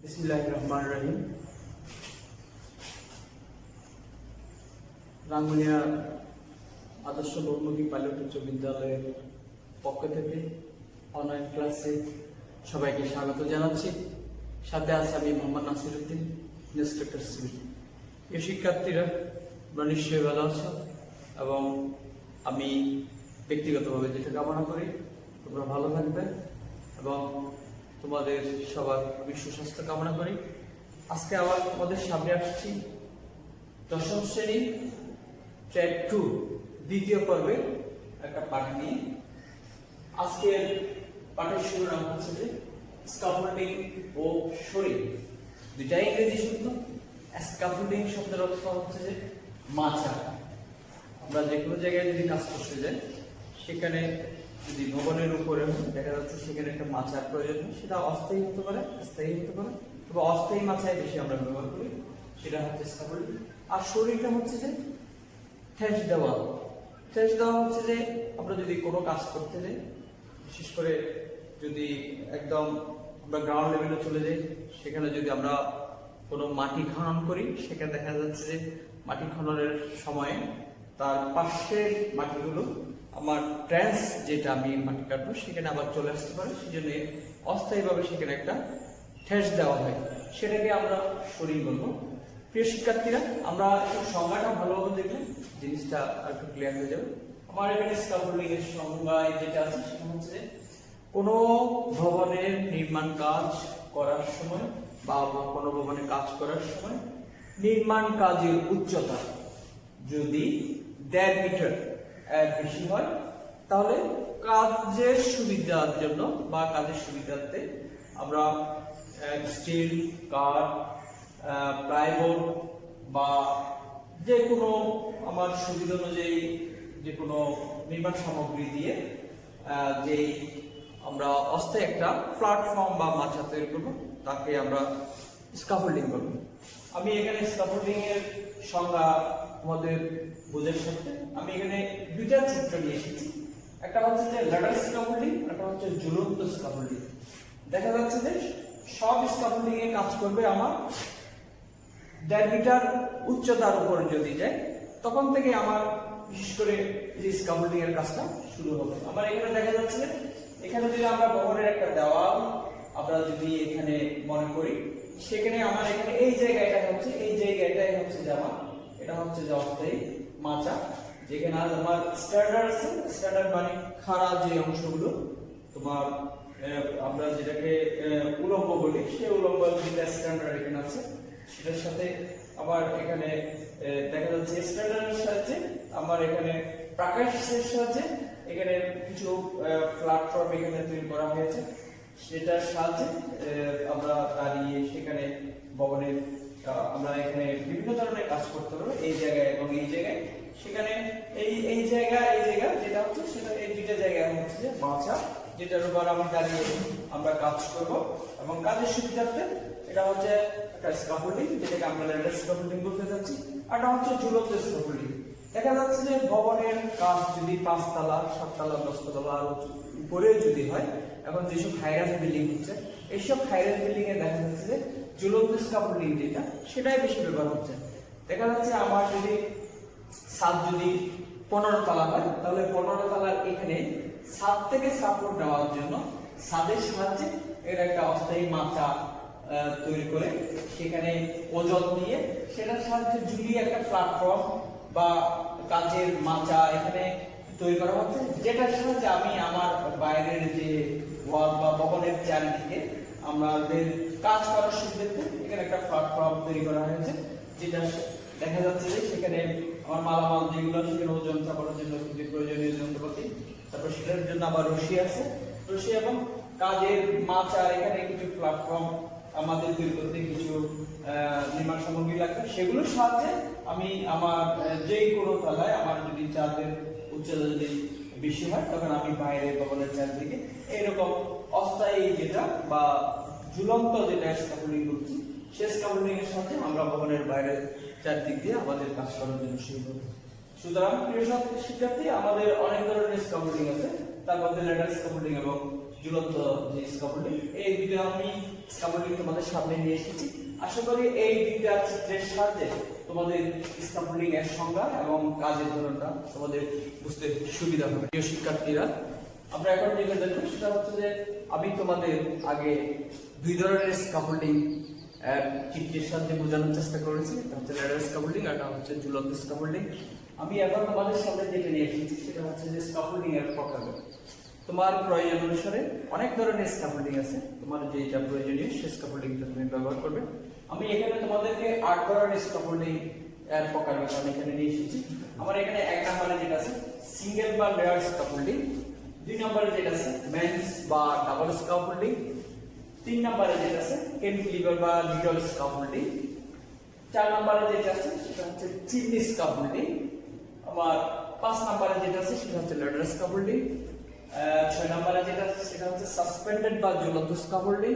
बिस्मिल्लाहिर्रहमानिर्रहीम। রাঙ্গুনিয়া আদর্শ বহুমুখী পাইলট উচ্চ বিদ্যালয়ের পক্ষ থেকে অনলাইন ক্লাসে সবাইকে স্বাগত জানাচ্ছি। সাথে আছে আমি মোহাম্মদ নাসিরউদ্দিন, ইন্সট্রাক্টর সিভিল। এই শিক্ষার্থীরা তোমরা নিশ্চয়ই ভালো আছো এবং আমি ব্যক্তিগতভাবে যেটা কামনা করি তোমরা ভালো থাকবে এবং তোমাদের সবার আমি সুস্বাস্থ্য কামনা করি। আজকে আবার তোমাদের সামনে আসছি দশম শ্রেণী ট্র্যাক 2 দ্বিতীয় পর্বের একটা পাঠ নিয়ে। আজকের পাঠের শিরোনাম হচ্ছে যে স্ক্যাফোল্ডিং ও শরীর। দুইটাই ইংরেজি শব্দ। স্ক্যাফোল্ডিং শব্দের অর্থ হচ্ছে যে মাচা। আমরা যে কোনো জায়গায় যদি কাজ করতে যাই সেখানে যদি ভবনের উপরে দেখা যাচ্ছে সেখানে একটা মাচার প্রয়োজন হয়, সেটা অস্থায়ী হতে পারে, স্থায়ী হতে পারে, তবে অস্থায়ী মাচায় বেশি আমরা ব্যবহার করি, সেটা হচ্ছে স্ক্যাফোল্ডিং। আর শরীরটা হচ্ছে যে ঠেস দেওয়া। ঠেস দেওয়া হচ্ছে যে আমরা যদি কোনো কাজ করতে যাই, বিশেষ করে যদি একদম আমরা গ্রাউন্ড লেভেলে চলে যাই, সেখানে যদি আমরা কোনো মাটি খনন করি, সেখানে দেখা যাচ্ছে যে মাটি খননের সময়ে তার পাশের মাটিগুলো আমার ট্রেস যেটা আমি মাটি কাটবো সেখানে আবার চলে আসতে পারে, সেই জন্য অস্থায়ীভাবে সেখানে একটা ঠেস দেওয়া হয়, সেটাকে আমরা শরীর বলবো। প্রিয় শিক্ষার্থীরা, আমরা একটু সংজ্ঞাটা ভালোভাবে দেখলে জিনিসটা আর একটু ক্লিয়ার হয়ে যাবে। আমার এখানে স্ক্যাফোল্ডিং এর সংজ্ঞায় যেটা আছে সেটা হচ্ছে কোনো ভবনের নির্মাণ কাজ করার সময় বা কোনো ভবনে কাজ করার সময় নির্মাণ কাজের উচ্চতা যদি 1.5 মিটার এর বেশি হয়, তাহলে কাজের সুবিধার জন্য বা কাজের সুবিধার্থে আমরা স্টিল, কাঠ, প্লাইবোর্ড বা যে কোনো আমার সুবিধা অনুযায়ী যে কোনো নির্মাণ সামগ্রী দিয়ে যেই আমরা অস্থায়ী একটা প্ল্যাটফর্ম বা মাচা তৈরি করবো তাকে আমরা স্ক্যাফোল্ডিং বলবো। আমি এখানে স্ক্যাফোল্ডিং এর সংজ্ঞা আমাদের বোঝার সাথে আমি এখানে দুইটা চিত্র নিয়ে এসেছি। একটা হচ্ছে যে ল্যাডার স্ক্যাফোল্ডিং, একটা হচ্ছে ঝুলন্ত স্ক্যাফোল্ডিং। দেখা যাচ্ছে যে সব স্ক্যাফোল্ডিং এ কাজ করবে আমার 1.5 মিটার উচ্চতার উপর যদি যায়, তখন থেকে আমার বিশেষ করে যে স্ক্যাফোল্ডিং এর কাজটা শুরু হবে। আমার এখানে দেখা যাচ্ছে এখানে যদি আমরা ভবনের একটা দেওয়াল আমরা যদি এখানে মনে করি, সেখানে আমার এখানে এই জায়গাটাই হচ্ছে যে আমার এটা হচ্ছে যে অস্থায়ী মাচা, যেখানে আমার স্ট্যান্ডার্ড আছে। স্ট্যান্ডার্ড মানে খাড়া যে অংশগুলো তোমার আমরা যেটাকে উলম্ব বলি, সেই উলম্ব যেটা স্ট্যান্ডার্ড এখানে আছে, সেটার সাথে আবার এখানে দেখা যাচ্ছে স্ট্যান্ডার্ডের সাহায্যে আমার এখানে প্রাকাশের সাহায্যে এখানে কিছু প্ল্যাটফর্ম এখানে তৈরি করা হয়েছে, সেটার সাহায্যে আমরা দাঁড়িয়ে সেখানে ভবনের আমরা এখানে বিভিন্ন ধরনের কাজ করতে পারবো এই জায়গায় এবং এই জায়গায়। সেখানে এই জায়গা যেটা হচ্ছে সেটা এই দুইটা জায়গায় হচ্ছে যে মাচা, যেটার উপর আমি দাঁড়িয়ে আমরা কাজ করব এবং কাজের সুবিধার্থে এটা হচ্ছে একটা স্ক্যাফোল্ডিং, যেটাকে আমরা ল্যাডার স্ক্যাফোল্ডিং বলতে যাচ্ছি। আর এটা হচ্ছে ঝুলন্ত স্ক্যাফোল্ডিং। দেখা যাচ্ছে যে ভবনের কাজ যদি 5 তলা, 7 তলা, 10 তলা আর উপরে যদি হয়, এখন যেসব হাইরাইজ বিল্ডিং হচ্ছে, এইসব হাইরাইজ বিল্ডিং এ দেখা যাচ্ছে যে ঝুলন্ত স্ক্যাফোল্ডিং যেটা সেটাই বেশি ব্যবহার হচ্ছে। দেখা যাচ্ছে আমার যদি ছাদ যদি 15 তলা হয়, তাহলে 15 তলার এখানে ছাদ থেকে সাপোর্ট দেওয়ার জন্য ছাদের সাহায্যে এর একটা অস্থায়ী মাচা তৈরি করে সেখানে ওজন দিয়ে সেটার সাহায্যে ঝুলিয়ে একটা প্ল্যাটফর্ম বা কাজের মাচা এখানে তৈরি করা হচ্ছে, যেটার সাহায্যে আমি আমার বাইরের যে ওয়াল বা ভবনের চারদিকে আমাদের কাজ করার সুবিধার্থে এখানে একটা প্ল্যাটফর্ম তৈরি করা হয়েছে, যেটা দেখা যাচ্ছে যে সেখানে আমার মালামাল যেগুলো সেখানে ওজন চাপানোর জন্য যে প্রয়োজনীয় যন্ত্রপাতি, তারপর সেটার জন্য আবার রশি আছে, রশি এবং কাজের মাচা এখানে কিছু প্ল্যাটফর্ম আমাদের তৈরি করতে কিছু নির্মাণ সামগ্রী লাগবে, সেগুলোর সাহায্যে আমি আমার যে কোনো তলায় আমার যদি চাঁদের উচ্চতা যদি বেশি হয়, তখন আমি বাইরে ভবনের চারদিকে এইরকম অস্থায়ী যেটা বা ঝুলন্ত যেটা স্ক্যাফোল্ডিং করছি, সেই স্ক্যাফোল্ডিং এর সাথে আমরা ভবনের বাইরে চারদিক দিয়ে আমাদের কাজ করার জন্য শুরু করব। সুতরাং প্রিয় শিক্ষার্থী, আমাদের অনেক ধরনের স্ক্যাফোল্ডিং আছে, তার মধ্যে ল্যাডার স্ক্যাফোল্ডিং এবং ঝুলন্ত যে স্ক্যাফোল্ডিং, এই দুটো আমি স্ক্যাফোল্ডিং তোমাদের সামনে নিয়ে এসেছি। আশা করি এই দুইটা চিত্রের সাহায্যে তোমাদের স্ক্যাফোল্ডিং এর সংজ্ঞা এবং কাজের ধরনটা তোমাদের বুঝতে সুবিধা হবে। প্রিয় শিক্ষার্থীরা, আমরা এখন যেটা দেখব সেটা হচ্ছে যে আমি তোমাদের আগে দুই ধরনের স্ক্যাফোল্ডিং চিত্রের সাহায্যে বোঝানোর চেষ্টা করেছি। একটা হচ্ছে ল্যাডার স্ক্যাফোল্ডিং আর একটা হচ্ছে ঝুলন্ত স্ক্যাফোল্ডিং। আমি এখন তোমাদের সামনে যেটা নিয়ে এসেছি সেটা হচ্ছে যে স্ক্যাফোল্ডিং এর প্রকার। তোমার প্রয়োজন অনুসারে অনেক ধরনের স্ক্যাফোল্ডিং আছে, তোমার যেটা প্রয়োজনীয় সেই স্ক্যাফোল্ডিংটা তুমি ব্যবহার করবে। আমি এখানে তোমাদেরকে 8 ধরনের স্ক্যাফোল্ডিং এর প্রকার আমি এখানে নিয়ে এসেছি। আমার এখানে 1 নম্বরে যেটা আছে সিঙ্গেল বা লেয়ার স্ক্যাফোল্ডিং, 2 নম্বরে যেটা আছে মেন্স বা ডাবল স্ক্যাফোল্ডিং, 3 নম্বরে যেটা আছে ক্যান্টিলিভার বা লিটল স্ক্যাফোল্ডিং, 4 নম্বরে যেটা আছে সেটা হচ্ছে চিমনি স্ক্যাফোল্ডিং, আমার 5 নম্বরে যেটা আছে সেটা হচ্ছে ল্যাডার স্ক্যাফোল্ডিং, 6 নম্বরে যেটা আছে সেটা হচ্ছে সাসপেন্ডেড বা ঝুলন্ত স্ক্যাফোল্ডিং,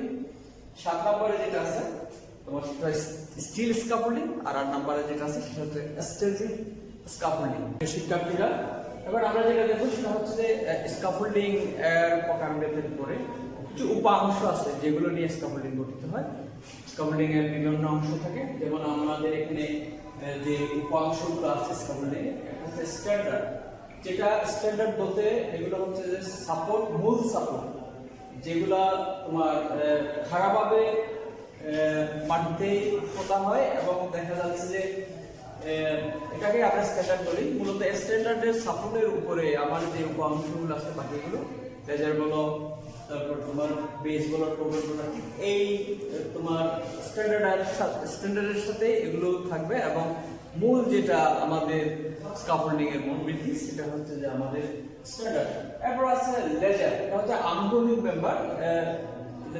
7 নম্বরে যেটা আছে তোমার সেটা স্টিল স্ক্যাফোল্ডিং, আর 8 নম্বরে যেটা আছে সেটা হচ্ছে স্টেজিং স্ক্যাফোল্ডিং। শিক্ষার্থীরা, এবার আমরা যেটা দেখব সেটা হচ্ছে যে স্ক্যাফোল্ডিং এর প্রকারভেদের উপরে কিছু উপাংশ আছে যেগুলো নিয়ে স্ক্যাফোল্ডিং গঠিত হয়। স্ক্যাফোল্ডিং এর বিভিন্ন অংশ থাকে, যেমন আমাদের এখানে যে উপাংশগুলো আছে স্ক্যাফোল্ডিং একটা হচ্ছে স্ট্যান্ডার্ড, যেটা স্ট্যান্ডার্ড বলতে এগুলো হচ্ছে যে সাপোর্ট, মূল সাপোর্ট যেগুলা তোমার খাড়াভাবে মাটিতে পোতা হয় এবং দেখা যাচ্ছে যে এটাকে আমরা স্ট্যান্ডার্ড বলি। মূলত স্ট্যান্ডার্ডের সাপোর্টের উপরে আমার যে উপাংশগুলো আছে বাকিগুলো লেজার বলো, তারপর তোমার বেস বলো, টোটাল বলো, এই তোমার স্ট্যান্ডার্ডের সাথে এগুলো থাকবে এবং মূল যেটা আমাদের স্ক্যাফোল্ডিং এর মূল ভিত্তি সেটা হচ্ছে যে আমাদের স্ট্যান্ডার্ড। এরপর আছে লেজার, এটা হচ্ছে আনুগমিক মেম্বার।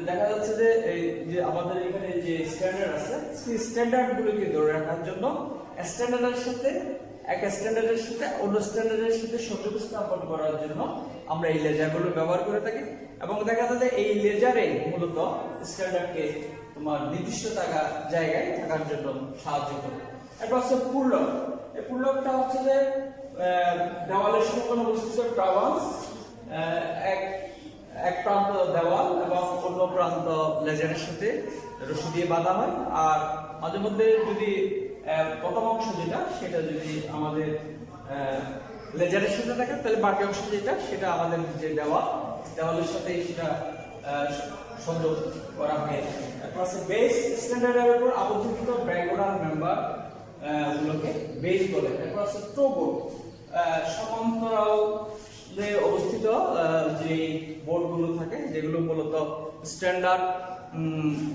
দেখা যাচ্ছে যে এই যে আমাদের এখানে যে স্ট্যান্ডার্ড আছে সেই স্ট্যান্ডার্ড গুলোকে ধরে রাখার জন্য স্ট্যান্ডার্ডের সাথে এক স্ট্যান্ডার্ডের সাথে অন্য স্ট্যান্ডার্ডের সাথে সংযোগ স্থাপন করার জন্য আমরা এই লেজারগুলো ব্যবহার করে থাকি এবং দেখা যায় যে এই লেজারে মূলত স্ট্যান্ডার্ডকে তোমার নির্দিষ্ট জায়গায় থাকার জন্য সাহায্য করে। এরপর হচ্ছে পুরলক। এই পুরলকটা হচ্ছে যে দেওয়ালের সমকোণ অবস্থিত ট্রাভার্স, এক প্রান্ত দেওয়াল এবং অন্য প্রান্ত লেজারের সাথে রশি দিয়ে বাঁধা হয়। আর মাঝে মধ্যে যদি প্রথম অংশ যেটা সেটা যদি আমাদের লেজারের সাথে থাকে তাহলে বাকি অংশ যেটা সেটা আমাদের যে দেওয়ালের সাথে সেটা সংযোগ করা হয়। তারপর আছে বেস, স্ট্যান্ডার্ডের উপর আবদ্ধকৃত ব্যাকগ্রাউন্ড মেম্বার গুলোকে বেস বলে। তারপর আছে টোবোর্ড, সমান্তরাল অবস্থিত যে বোর্ডগুলো থাকে যেগুলো মূলত স্ট্যান্ডার্ড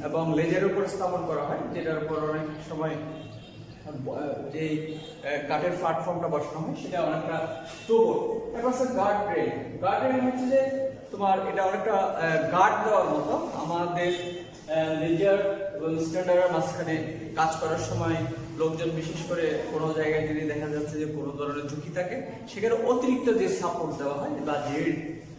এবং লেজারের উপর স্থাপন করা হয়, যেটার উপর অনেক সময় যে কাঠের প্ল্যাটফর্মটা বসানো হয় সেটা অনেকটা টোবোর্ড। তারপর আছে গার্ড রেল। গার্ড রেল হচ্ছে যে তোমার এটা অনেকটা গার্ড দেওয়ার মতো আমাদের লেজার এবং স্ট্যান্ডার্ডের মাঝখানে কাজ করার সময় লোকজন বিশেষ করে কোনো জায়গায় যদি দেখা যাচ্ছে যে কোনো ধরনের ঝুঁকি থাকে সেখানে অতিরিক্ত যে সাপোর্ট দেওয়া হয় বা যে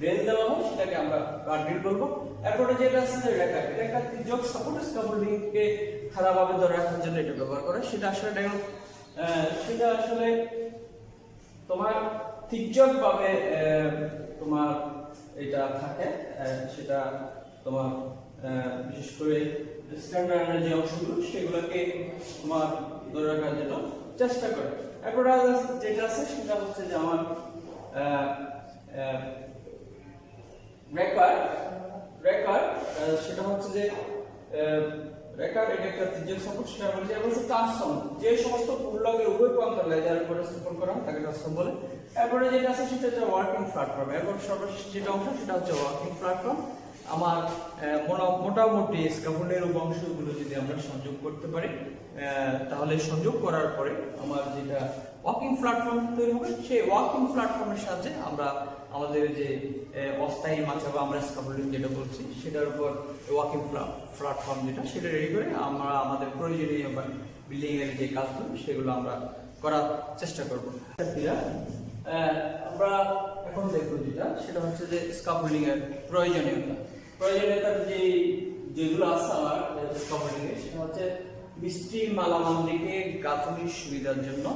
রেল দেওয়া হয় সেটাকে আমরা গার্ড রেল বলবো। এরপরে যেটা আছে যে রেকার, এটা একটা তির্যক সাপোর্ট, স্ক্যাফোল্ডিংকে খাড়াভাবে ধরে রাখার জন্য এটা ব্যবহার করে। সেটা আসলে তোমার তির্যক ভাবে তোমার এটা থাকে, সেটা তোমার বিশেষ করে স্ট্যান্ডার্ডের যে অংশগুলো সেগুলোকে তোমার ধরে রাখার জন্য চেষ্টা করে। এরপর যেটা আছে সেটা হচ্ছে যে আমার রেকার, সেটা হচ্ছে যে রেকার, এটা একটা তির্যক সাপোর্ট, সেটা হচ্ছে ট্রান্সফর্ম, যে সমস্ত পুরলকের উভয় প্রান্ত লেজারের উপরে স্থাপন করা হয় তাকে ট্রান্সফর্ম বলে। এরপরে যেটা আছে সেটা হচ্ছে ওয়ার্কিং প্ল্যাটফর্ম। এরপর সর্বশেষ যেটা অংশ সেটা হচ্ছে ওয়ার্কিং প্ল্যাটফর্ম। আমার মোটামুটি স্ক্যাফোল্ডের উপাংশগুলো যদি আমরা সংযোগ করতে পারি তাহলে সংযোগ করার পরে আমার যেটা ওয়াকিং প্ল্যাটফর্ম তৈরি হবে, সেই ওয়াকিং প্ল্যাটফর্মের সাহায্যে আমরা আমাদের যে অস্থায়ী মাচা বা আমরা স্ক্যাফোল্ডিং যেটা বলছি সেটার উপর ওয়াকিং প্ল্যাটফর্ম যেটা সেটা রেডি করে আমরা আমাদের প্রয়োজনীয় বিল্ডিং এর যে কাজগুলো সেগুলো আমরা করার চেষ্টা করব। আমরা এখন দেখবো সেটা হচ্ছে যে স্ক্যাফোল্ডিং এর প্রয়োজনীয়তার যেগুলো আছে আমার স্ক্যাফোল্ডিং এর, সেটা হচ্ছে মিষ্টি মালামাল দিকে গাঁথনির সুবিধার জন্য,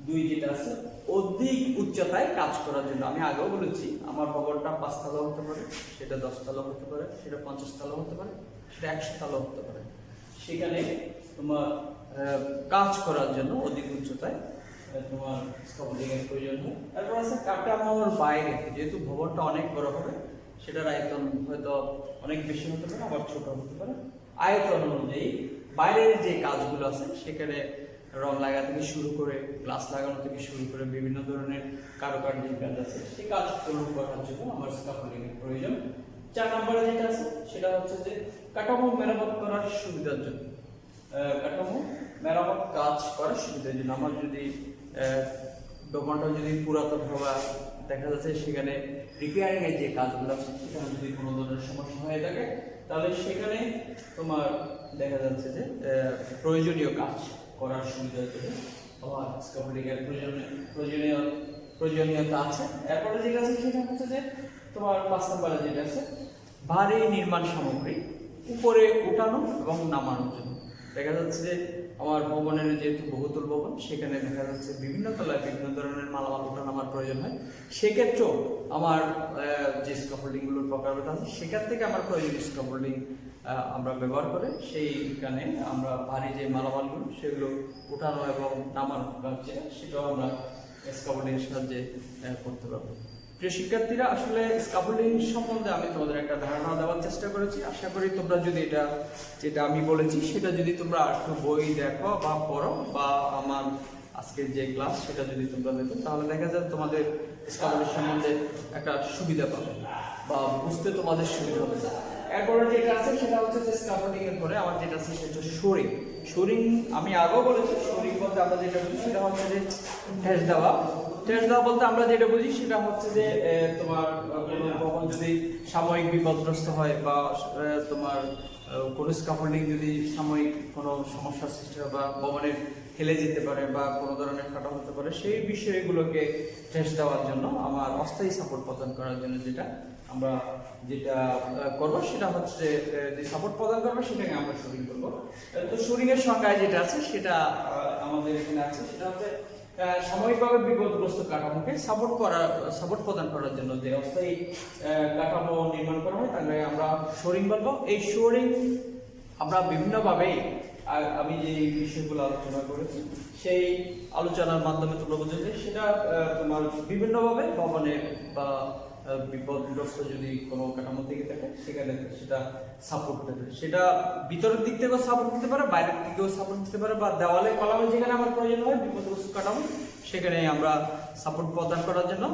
দুই যেটা আছে অধিক উচ্চতায় কাজ করার জন্য। আমি আগেও বলেছি আমার ভবনটা 5 তলা হতে পারে, সেটা 10 তলা হতে পারে, সেটা 50 তলা হতে পারে, সেটা 100 তলা হতে পারে। সেখানে তোমার কাজ করার জন্য অধিক উচ্চতায় তোমার স্ক্যাফোল্ডিং এর প্রয়োজন হয়। তারপর আছে কাঠামোর বাইরে, যেহেতু ভবনটা অনেক বড় হবে, সেটার আয়তন হয়তো অনেক বেশি হতে পারে, আবার ছোট হতে পারে। আয়তন অনুযায়ী বাইরের যে কাজগুলো আছে সেখানে রং লাগা থেকে শুরু করে, গ্লাস লাগানো থেকে শুরু করে বিভিন্ন ধরনের কারুকার্যের কাজ আছে, সেই কাজগুলো করার জন্য আমার স্ক্যাফোল্ডিং এর প্রয়োজন। 4 নম্বরে যেটা আছে সেটা হচ্ছে যে কাঠামো মেরামত করার সুবিধার জন্য। কাঠামো মেরামত কাজ করার সুবিধার জন্য আমার যদি ভবনটা যদি পুরাতন হওয়া দেখা যাচ্ছে, সেখানে রিপেয়ারিং এর যে কাজগুলো আছে সেখানে যদি কোনো ধরনের সমস্যা হয়ে থাকে, তাহলে সেখানে তোমার দেখা যাচ্ছে যে প্রয়োজনীয় কাজ করার সুবিধার জন্য আমার স্ক্যাফোল্ডিং এর প্রয়োজনীয়তা আছে। এরপরে যেটা আছে সেটা হচ্ছে যে তোমার 5 নম্বরে যেটা আছে ভারী নির্মাণ সামগ্রী উপরে উঠানো এবং নামানোর জন্য। দেখা যাচ্ছে যে আমার ভবনের যেহেতু বহুতল ভবন, সেখানে দেখা যাচ্ছে বিভিন্ন তলায় বিভিন্ন ধরনের মালামাল উঠানো আমার প্রয়োজন হয়। সেক্ষেত্রেও আমার যে স্ক্যাফোল্ডিংগুলোর প্রকারভেদ আছে সেখান থেকে আমার প্রয়োজনীয় স্ক্যাফোল্ডিং আমরা ব্যবহার করে সেইখানে আমরা ভারী যে মালামালগুলো সেগুলো উঠানো এবং নামানো সেটাও আমরা স্ক্যাফোল্ডিংয়ের সাহায্যে করতে পারবো। প্রিয় শিক্ষার্থীরা, আসলে স্ক্যাফোল্ডিং সম্বন্ধে আমি তোমাদের একটা ধারণা দেওয়ার চেষ্টা করেছি। আশা করি তোমরা যদি এটা যেটা আমি বলেছি সেটা যদি তোমরা একটু বই দেখো বা পড়ো, বা আমার আজকের যে ক্লাস সেটা যদি তোমরা দেখো, তাহলে দেখা যায় তোমাদের স্ক্যাফোল্ডিং সম্বন্ধে একটা সুবিধা পাবে বা বুঝতে তোমাদের সুবিধা হবে। এরপরে যেটা আছে সেটা হচ্ছে যে স্ক্যাফোল্ডিং এর পরে আমার যেটা আছে সেটা হচ্ছে শোরিং। শোরিং আমি আগেও বলেছি, শোরিং বলতে আমরা যেটা বুঝি সেটা হচ্ছে যে ঠেস দেওয়া। ঠেস দেওয়া বলতে আমরা যেটা বুঝি সেটা হচ্ছে যে তোমার কোনো ভবন যদি সাময়িক বিপদগ্রস্ত হয় বা তোমার কোনো স্ক্যাফোল্ডিং যদি সাময়িক কোনো সমস্যার সৃষ্টি হয় বা ভবনের হেলে যেতে পারে বা কোনো ধরনের ফাটা হতে পারে, সেই বিষয়গুলোকে ঠেস দেওয়ার জন্য আমার অস্থায়ী সাপোর্ট প্রদান করার জন্য আমরা যেটা করবো সেটা হচ্ছে যে সাপোর্ট প্রদান করবো সেটাকে আমরা শোরিং করবো। তো শোরিং এর সংজ্ঞায় যেটা আছে সেটা আমাদের এখানে আছে, সেটা হচ্ছে সাময়িকভাবে বিপদগ্রস্ত কাঠামোকে সাপোর্ট প্রদান করার জন্য যে অস্থায়ী কাঠামো নির্মাণ করা হয় তাকে আমরা শোরিং বলবো। এই শোরিং আমরা বিভিন্নভাবে, আমি যে বিষয়গুলো আলোচনা করেছি সেই আলোচনার মাধ্যমে তোমরা বুঝতে সেটা তোমার বিভিন্নভাবে ভবনের বা বিপদগ্রস্ত যদি কোনো কাঠামো থেকে থাকে সেখানে সেটা সাপোর্ট দেবে। সেটা ভিতরের দিক থেকেও সাপোর্ট দিতে পারে, বাইরের দিকেও সাপোর্ট দিতে পারে, বা দেওয়ালে কলামে যেখানে আমার প্রয়োজন হয় বিপদগ্রস্ত কাঠামো সেখানে আমরা সাপোর্ট প্রদান করার জন্য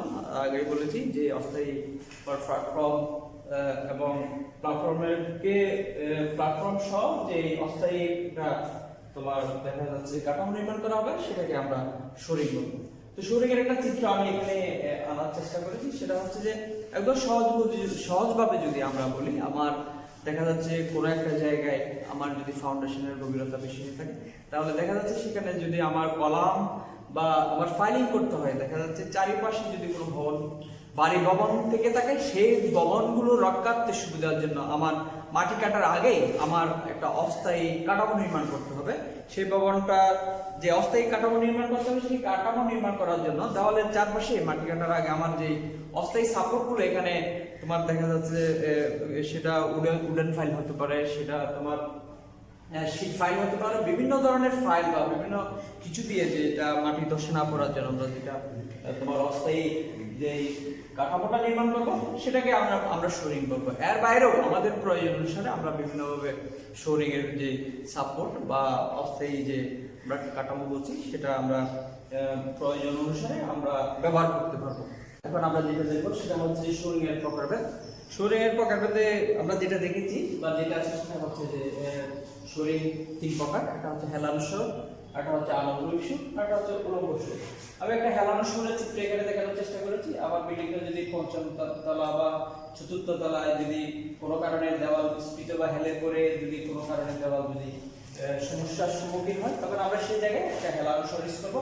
আগে বলেছি যে অস্থায়ী প্ল্যাটফর্ম এবং প্ল্যাটফর্ম সহ যে অস্থায়ী তোমার দেখা যাচ্ছে কাঠামো নির্মাণ করা হবে সেটাকে আমরা শোরিং বলবো। তো শোরিং এর একটা চিত্র আমি এখানে আনার চেষ্টা করেছি, সেটা হচ্ছে যে একদম সহজভাবে যদি আমরা বলি, আমার দেখা যাচ্ছে কোনো একটা জায়গায় আমার যদি ফাউন্ডেশনের গভীরতা বেশি হয়ে থাকে, তাহলে দেখা যাচ্ছে সেখানে যদি আমার কলাম বা আমার ফাইলিং করতে হয়, দেখা যাচ্ছে চারিপাশে যদি কোনো বাড়ি ভবন থেকে থাকে, সেই ভবনগুলো রক্ষার্থে সুবিধার জন্য আমার মাটি কাটার আগেই আমার একটা অস্থায়ী কাঠামো নির্মাণ করতে হবে। সেই ভবনটা যে অস্থায়ী কাঠামো নির্মাণ করতে হবে, সেই কাঠামো নির্মাণ করার জন্য দেওয়ালের চারপাশে মাটি কাটার আগে আমার যে অস্থায়ী সাপোর্টগুলো এখানে তোমার দেখা যাচ্ছে সেটা উডেন ফাইল হতে পারে, সেটা তোমার শীট ফাইল হতে পারে, বিভিন্ন ধরনের ফাইল বা বিভিন্ন কিছু দিয়ে যেটা মাটি ধসে না পড়ার জন্য আমরা যেটা তোমার অস্থায়ী যে কাঠামোটা নির্মাণ করবো সেটাকে আমরা শোরিং করবো। এর বাইরেও আমাদের প্রয়োজন অনুসারে আমরা বিভিন্নভাবে শোরিং এর যে সাপোর্ট বা অস্থায়ী যে আমরা কাঠামো বলছি সেটা আমরা প্রয়োজন অনুসারে আমরা ব্যবহার করতে পারবো। এখন আমরা যেটা দেখবো সেটা হচ্ছে শোরিং এর প্রকারভেদ। শোরিং এর প্রকারভেদে আমরা যেটা দেখেছি বা যেটা আছে সেটা হচ্ছে যে শোরিং 3 প্রকার। একটা হচ্ছে হেলানো শোর, একটা হচ্ছে আনুভূমিক শোর, একটা হচ্ছে উলম্ব শোর। আমি একটা হেলানো শোরের চিত্র এখানে দেখানোর চেষ্টা করেছি। আমার বিল্ডিংটা যদি ৫ম তলা বা ৪র্থ তলায় যদি কোনো কারণে দেওয়াল স্ফীত বা হেলে করে যদি কোনো কারণে দেওয়াল যদি সমস্যার সম্মুখীন হয়, তখন আমরা সেই জায়গায় একটা হেলানো শোর ইউজ করবো।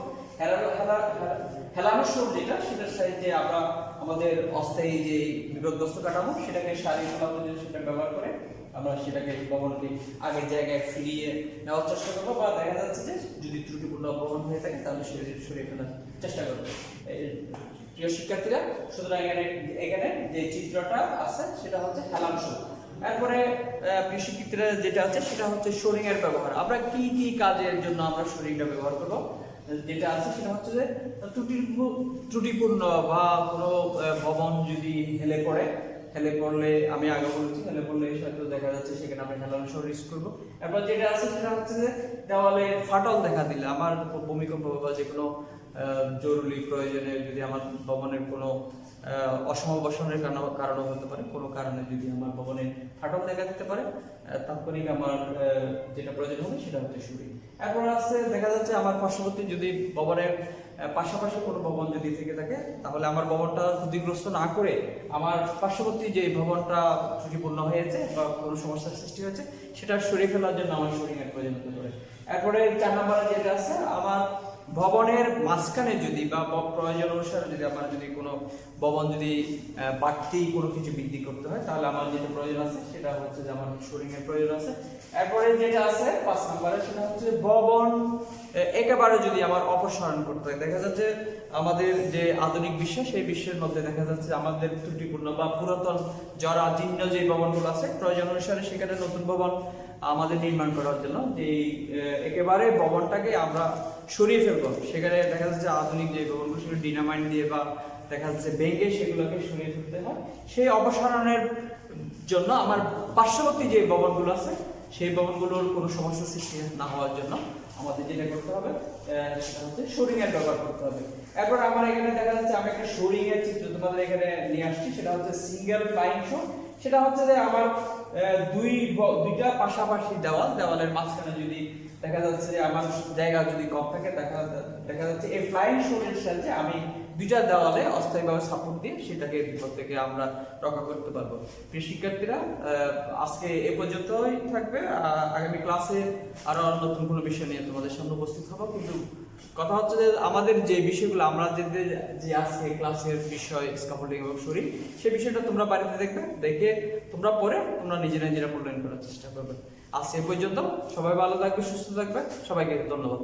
হেলানো শোর যেটা সেটার সাহায্যে আমরা আমাদের অস্থায়ী যে বিপদগ্রস্ত কাঠামো সেটাকে শারীরিকভাবে সেটা ব্যবহার করে আমরা সেটাকে ভবনকে আগের জায়গায় ফিরিয়ে নেওয়ার চেষ্টা করবো, বা দেখা যাচ্ছে যে যদি ত্রুটিপূর্ণ ভবন হয়ে থাকে তাহলে সেটা সরিয়ে ফেলার চেষ্টা করবো। প্রিয় শিক্ষার্থীরা, সুতরাং এখানে যে চিত্রটা আছে সেটা হচ্ছে হেলানো শোর। এরপরে প্রিয় শিক্ষার্থীরা যেটা আছে সেটা হচ্ছে শোরিং এর ব্যবহার। আমরা কি কি কাজের জন্য আমরা শোরিংটা ব্যবহার করব, যেটা আছে সেটা হচ্ছে যে ত্রুটিপূর্ণ বা কোনো ভবন যদি হেলে পড়লে আমি আগে বলেছি, হেলে পড়লে হয়তো দেখা যাচ্ছে সেখানে আমরা হেলানো সহ রিস্ক করবো। এরপর যেটা আছে সেটা হচ্ছে যে দেওয়ালে ফাটল দেখা দিলে, আমার ভূমিকম্প বা যে কোনো জরুরি প্রয়োজনে যদি আমার ভবনের কোনো অসমবসনের কারণও হতে পারে, কোনো কারণে যদি আমার ভবনে ফাটল দেখা দিতে পারে, তাৎক্ষণিক আমার যেটা প্রয়োজন হবে সেটা হচ্ছে শোরিং। এরপর আছে দেখা যাচ্ছে আমার পার্শ্ববর্তী যদি ভবনের পাশাপাশি কোনো ভবন যদি থেকে থাকে, তাহলে আমার ভবনটা ক্ষতিগ্রস্ত না করে আমার পার্শ্ববর্তী যে ভবনটা ত্রুটিপূর্ণ হয়েছে বা কোনো সমস্যার সৃষ্টি হয়েছে সেটা সরিয়ে ফেলার জন্য আমার শোরিং এর প্রয়োজন হতে পারে। এরপরে 4 নম্বরে যেটা আছে, আমার ভবনের মাঝখানে যদি বা প্রয়োজন অনুসারে যদি আমার যদি কোনো ভবন যদি বাড়তি কোনো কিছু বৃদ্ধি করতে হয়, তাহলে আমার যেটা প্রয়োজন আছে সেটা হচ্ছে যে আমার শোরিং এর প্রয়োজন আছে। এরপরে যেটা আছে 5 নম্বরে সেটা হচ্ছে ভবন একেবারে যদি আমার অপসারণ করতে হয়। দেখা যাচ্ছে আমাদের যে আধুনিক বিশ্ব, সেই বিশ্বের মধ্যে দেখা যাচ্ছে আমাদের ত্রুটিপূর্ণ বা পুরাতন জরাজীর্ণ যে ভবনগুলো আছে, প্রয়োজন অনুসারে সেখানে নতুন ভবন আমাদের নির্মাণ করার জন্য যে একেবারে ভবনটাকে আমরা সরিয়ে ফেলবো, সেখানে দেখা যাচ্ছে আধুনিক যে ভবনগুলো সেগুলো ডিনামাইট দিয়ে বা দেখা যাচ্ছে ভেঙে সেগুলোকে সরিয়ে ফেলতে হয়। সেই অপসারণের জন্য আমার পার্শ্ববর্তী যে ভবনগুলো আছে সেই ভবনগুলোর কোনো সমস্যা সৃষ্টি না হওয়ার জন্য আমাদের যেটা করতে হবে সেটা হচ্ছে শোরিং এর ব্যবহার করতে হবে। এরপর আমার এখানে দেখা যাচ্ছে আমি একটা শোরিং এর চিত্র তোমাদের এখানে নিয়ে আসছি, সেটা হচ্ছে সিঙ্গেল ফ্লাইং শো। সেটা হচ্ছে যে আমার দুইটা পাশাপাশি দেওয়ালের মাঝখানে যদি দেখা যাচ্ছে আমার জায়গা যদি কম থাকে, দেখা যাচ্ছে এই ফ্লাইং শোরের সাহায্যে আমি দুইটা দেওয়ালে অস্থায়ীভাবে সাপোর্ট দিয়ে সেটাকে বিপদ থেকে আমরা রক্ষা করতে পারবো। প্রিয় শিক্ষার্থীরা, আজকে এ পর্যন্তই থাকবে। আগামী ক্লাসে আরো নতুন কোনো বিষয় নিয়ে তোমাদের সামনে উপস্থিত হবো। কিন্তু কথা হচ্ছে যে আমাদের যে বিষয়গুলো আমরা যে আজকে ক্লাসের বিষয় স্ক্যাফোল্ডিং এবং শোরিং, সেই বিষয়টা তোমরা বাড়িতে দেখে তোমরা পড়ে তোমরা নিজেরা মূল্যায়ন করার চেষ্টা করবে। আজ এ পর্যন্ত, সবাই ভালো থাকবে, সুস্থ থাকবে, সবাইকে ধন্যবাদ।